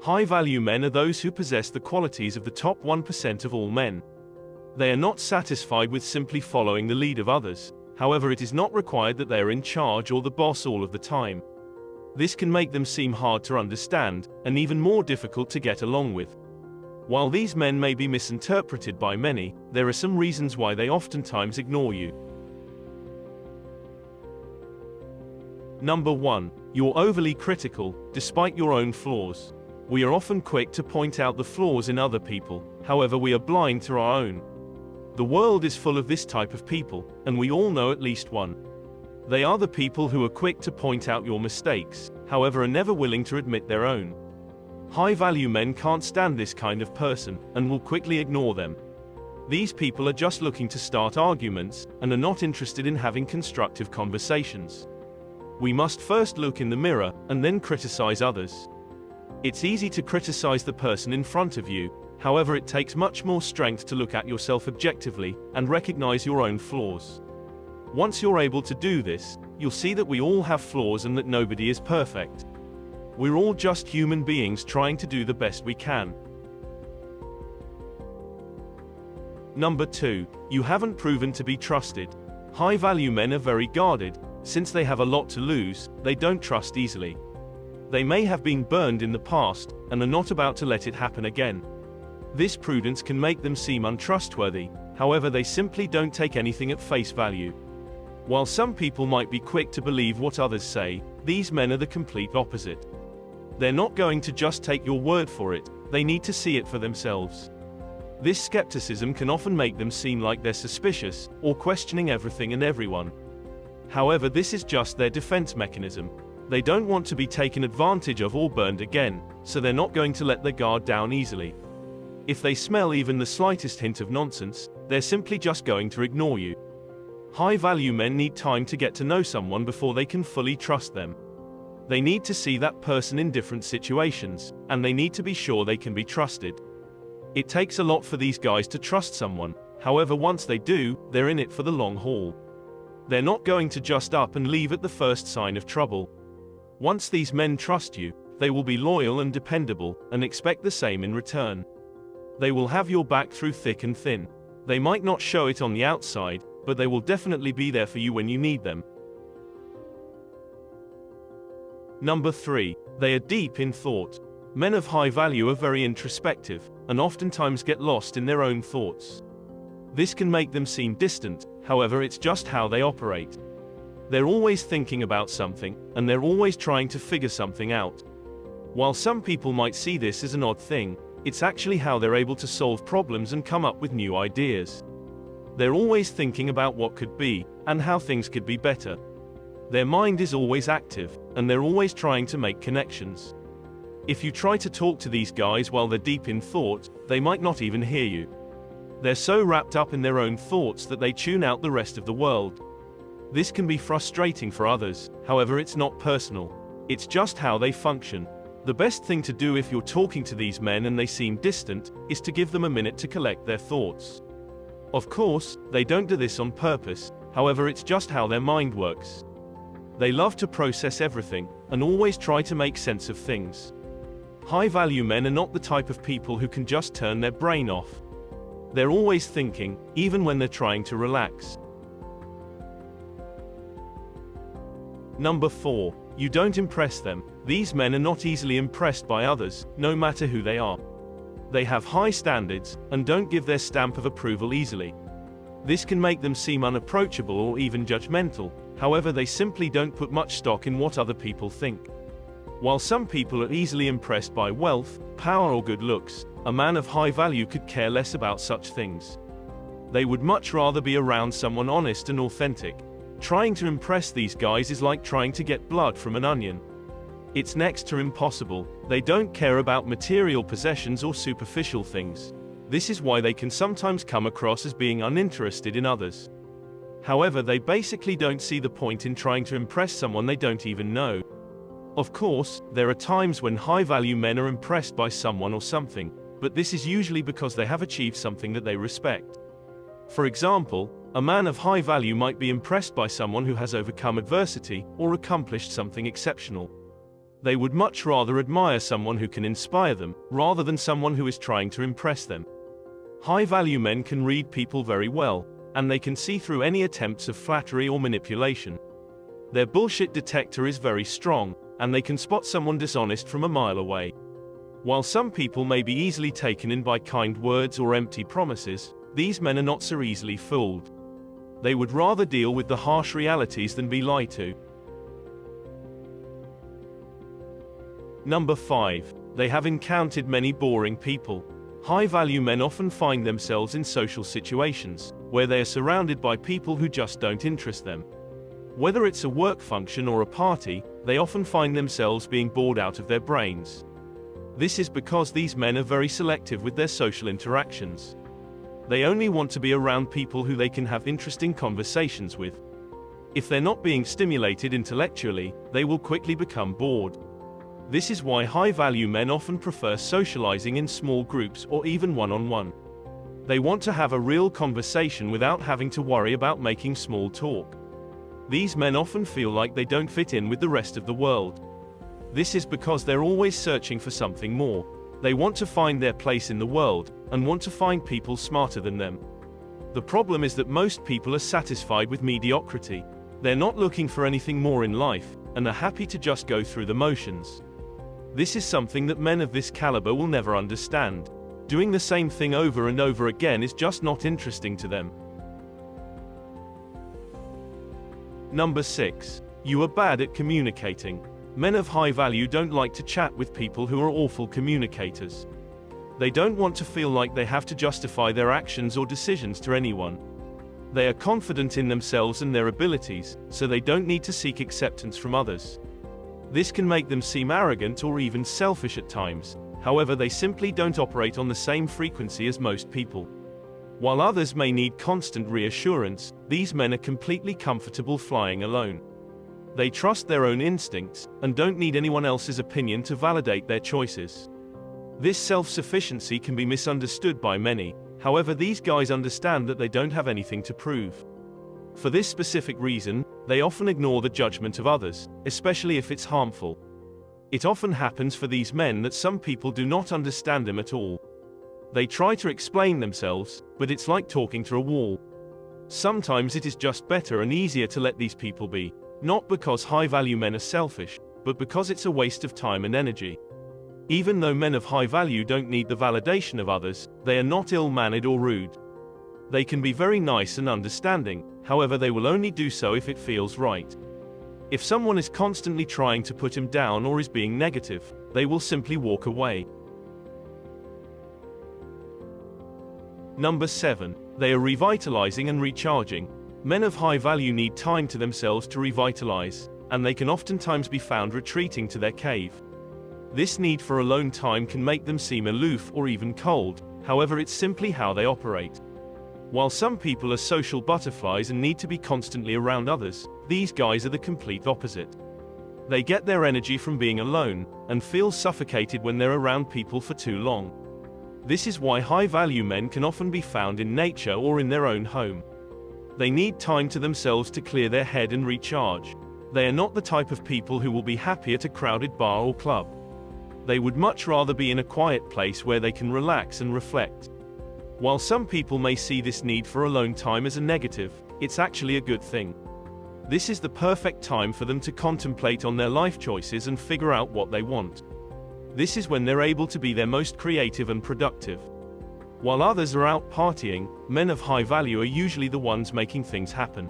High-value men are those who possess the qualities of the top 1% of all men. They are not satisfied with simply following the lead of others. However, it is not required that they are in charge or the boss all of the time. This can make them seem hard to understand, and even more difficult to get along with. While these men may be misinterpreted by many, there are some reasons why they oftentimes ignore you. Number 1. You're overly critical, despite your own flaws. We are often quick to point out the flaws in other people, however we are blind to our own. The world is full of this type of people, and we all know at least one. They are the people who are quick to point out your mistakes, however are never willing to admit their own. High-value men can't stand this kind of person, and will quickly ignore them. These people are just looking to start arguments, and are not interested in having constructive conversations. We must first look in the mirror, and then criticize others. It's easy to criticize the person in front of you, however it takes much more strength to look at yourself objectively, and recognize your own flaws. Once you're able to do this, you'll see that we all have flaws and that nobody is perfect. We're all just human beings trying to do the best we can. Number 2. You haven't proven to be trusted. High-value men are very guarded. Since they have a lot to lose, they don't trust easily. They may have been burned in the past, and are not about to let it happen again. This prudence can make them seem untrustworthy, however they simply don't take anything at face value. While some people might be quick to believe what others say, these men are the complete opposite. They're not going to just take your word for it, they need to see it for themselves. This skepticism can often make them seem like they're suspicious, or questioning everything and everyone. However, this is just their defense mechanism. They don't want to be taken advantage of or burned again, so they're not going to let their guard down easily. If they smell even the slightest hint of nonsense, they're simply just going to ignore you. High-value men need time to get to know someone before they can fully trust them. They need to see that person in different situations, and they need to be sure they can be trusted. It takes a lot for these guys to trust someone, however once they do, they're in it for the long haul. They're not going to just up and leave at the first sign of trouble. Once these men trust you, they will be loyal and dependable, and expect the same in return. They will have your back through thick and thin. They might not show it on the outside, but they will definitely be there for you when you need them. Number 3. They are deep in thought. Men of high value are very introspective, and oftentimes get lost in their own thoughts. This can make them seem distant, however it's just how they operate. They're always thinking about something, and they're always trying to figure something out. While some people might see this as an odd thing, it's actually how they're able to solve problems and come up with new ideas. They're always thinking about what could be, and how things could be better. Their mind is always active, and they're always trying to make connections. If you try to talk to these guys while they're deep in thought, they might not even hear you. They're so wrapped up in their own thoughts that they tune out the rest of the world. This can be frustrating for others, however it's not personal. It's just how they function. The best thing to do if you're talking to these men and they seem distant, is to give them a minute to collect their thoughts. Of course, they don't do this on purpose, however it's just how their mind works. They love to process everything, and always try to make sense of things. High-value men are not the type of people who can just turn their brain off. They're always thinking, even when they're trying to relax. Number 4. You don't impress them. These men are not easily impressed by others, no matter who they are. They have high standards, and don't give their stamp of approval easily. This can make them seem unapproachable or even judgmental, however they simply don't put much stock in what other people think. While some people are easily impressed by wealth, power or good looks, a man of high value could care less about such things. They would much rather be around someone honest and authentic. Trying to impress these guys is like trying to get blood from an onion. It's next to impossible. They don't care about material possessions or superficial things. This is why they can sometimes come across as being uninterested in others. However, they basically don't see the point in trying to impress someone they don't even know. Of course, there are times when high-value men are impressed by someone or something, but this is usually because they have achieved something that they respect. For example, a man of high value might be impressed by someone who has overcome adversity, or accomplished something exceptional. They would much rather admire someone who can inspire them, rather than someone who is trying to impress them. High-value men can read people very well, and they can see through any attempts of flattery or manipulation. Their bullshit detector is very strong, and they can spot someone dishonest from a mile away. While some people may be easily taken in by kind words or empty promises, these men are not so easily fooled. They would rather deal with the harsh realities than be lied to. Number 5. They have encountered many boring people. High-value men often find themselves in social situations, where they are surrounded by people who just don't interest them. Whether it's a work function or a party, they often find themselves being bored out of their brains. This is because these men are very selective with their social interactions. They only want to be around people who they can have interesting conversations with. If they're not being stimulated intellectually, they will quickly become bored. This is why high-value men often prefer socializing in small groups or even one-on-one. They want to have a real conversation without having to worry about making small talk. These men often feel like they don't fit in with the rest of the world. This is because they're always searching for something more. They want to find their place in the world, and want to find people smarter than them. The problem is that most people are satisfied with mediocrity. They're not looking for anything more in life, and are happy to just go through the motions. This is something that men of this caliber will never understand. Doing the same thing over and over again is just not interesting to them. Number 6. You are bad at communicating. Men of high value don't like to chat with people who are awful communicators. They don't want to feel like they have to justify their actions or decisions to anyone. They are confident in themselves and their abilities, so they don't need to seek acceptance from others. This can make them seem arrogant or even selfish at times. However, they simply don't operate on the same frequency as most people. While others may need constant reassurance, these men are completely comfortable flying alone. They trust their own instincts, and don't need anyone else's opinion to validate their choices. This self-sufficiency can be misunderstood by many. However, these guys understand that they don't have anything to prove. For this specific reason, they often ignore the judgment of others, especially if it's harmful. It often happens for these men that some people do not understand them at all. They try to explain themselves, but it's like talking to a wall. Sometimes it is just better and easier to let these people be. Not because high-value men are selfish, but because it's a waste of time and energy. Even though men of high value don't need the validation of others, they are not ill-mannered or rude. They can be very nice and understanding, however they will only do so if it feels right. If someone is constantly trying to put him down or is being negative, they will simply walk away. Number 7. They are revitalizing and recharging. Men of high value need time to themselves to revitalize, and they can oftentimes be found retreating to their cave. This need for alone time can make them seem aloof or even cold, however it's simply how they operate. While some people are social butterflies and need to be constantly around others, these guys are the complete opposite. They get their energy from being alone, and feel suffocated when they're around people for too long. This is why high-value men can often be found in nature or in their own home. They need time to themselves to clear their head and recharge. They are not the type of people who will be happy at a crowded bar or club. They would much rather be in a quiet place where they can relax and reflect. While some people may see this need for alone time as a negative, it's actually a good thing. This is the perfect time for them to contemplate on their life choices and figure out what they want. This is when they're able to be their most creative and productive. While others are out partying, men of high value are usually the ones making things happen.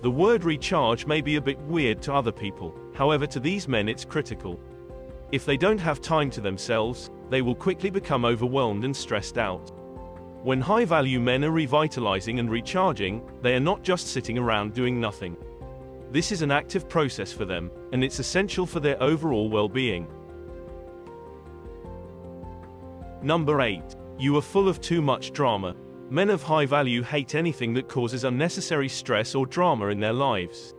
The word recharge may be a bit weird to other people, however to these men it's critical. If they don't have time to themselves, they will quickly become overwhelmed and stressed out. When high-value men are revitalizing and recharging, they are not just sitting around doing nothing. This is an active process for them, and it's essential for their overall well-being. Number 8. You are full of too much drama. Men of high value hate anything that causes unnecessary stress or drama in their lives.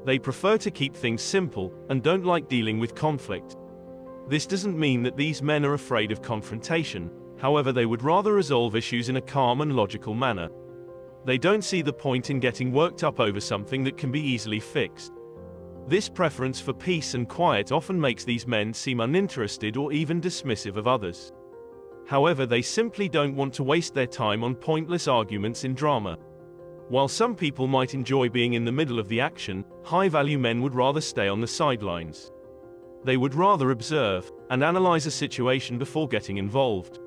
They prefer to keep things simple, and don't like dealing with conflict. This doesn't mean that these men are afraid of confrontation, however they would rather resolve issues in a calm and logical manner. They don't see the point in getting worked up over something that can be easily fixed. This preference for peace and quiet often makes these men seem uninterested or even dismissive of others. However, they simply don't want to waste their time on pointless arguments in drama. While some people might enjoy being in the middle of the action, high-value men would rather stay on the sidelines. They would rather observe and analyze a situation before getting involved.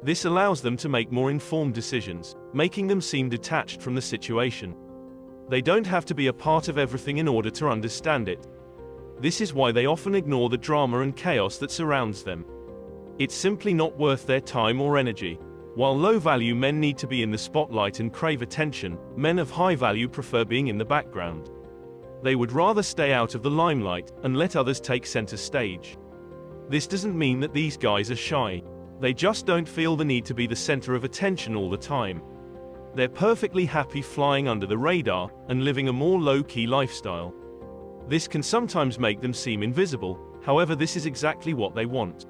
This allows them to make more informed decisions, making them seem detached from the situation. They don't have to be a part of everything in order to understand it. This is why they often ignore the drama and chaos that surrounds them. It's simply not worth their time or energy. While low-value men need to be in the spotlight and crave attention, men of high value prefer being in the background. They would rather stay out of the limelight and let others take center stage. This doesn't mean that these guys are shy. They just don't feel the need to be the center of attention all the time. They're perfectly happy flying under the radar and living a more low-key lifestyle. This can sometimes make them seem invisible, however, this is exactly what they want.